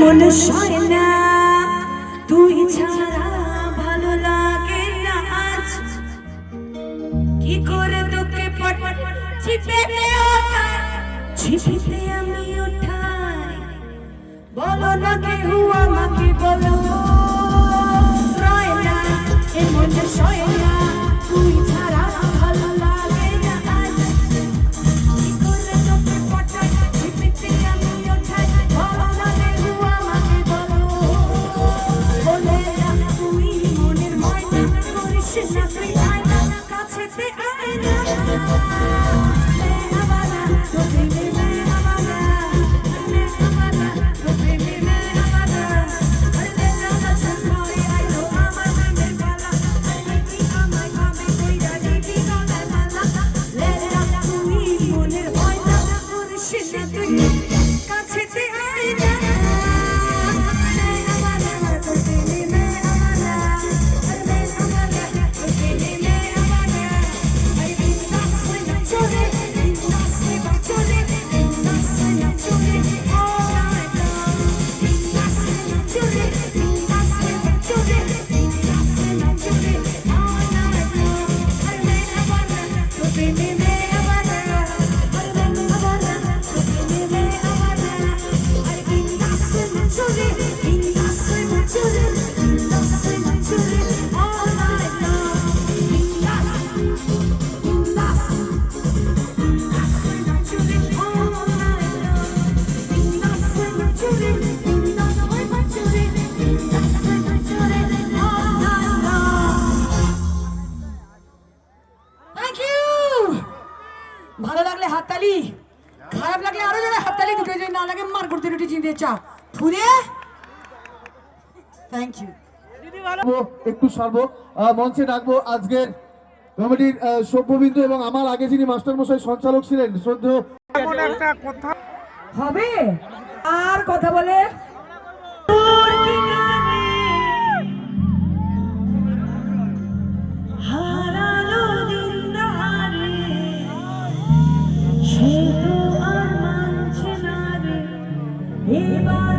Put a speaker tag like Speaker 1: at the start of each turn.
Speaker 1: মন সয় না তুই ছাড়া ভালো লাগে না আজ কি করে তোকে ছিপিতে আমি উঠাই বলো না কেউ আমাকে বলো রয় না এ মন সয় না তুই ছাড়া ভালো লাগে না আজ কি করে তোকে ছিপিতে আমি উঠাই বলো না কেউ আমাকে বলো বলে না তুই মনের ময়না করিস না তুই আয় না কাছেতে আয় না ভালো লাগলে হাততালি খারাপ লাগলে আরো যারা হাততালি দুটো যদি না লাগে মার করতে রুটি চিনতে চা ফুরে থ্যাংক ইউ
Speaker 2: একটু সারবো মঞ্চে ডাকবো আজকের কমিটির সভ্যবিন্দু এবং আমার আগে যিনি মাস্টার মশাই সঞ্চালক ছিলেন শ্রদ্ধেয়
Speaker 3: একটা কথা
Speaker 1: হবে আর কথা বলে হারালো দিন দারে সে তো আর মানছে না রে এবার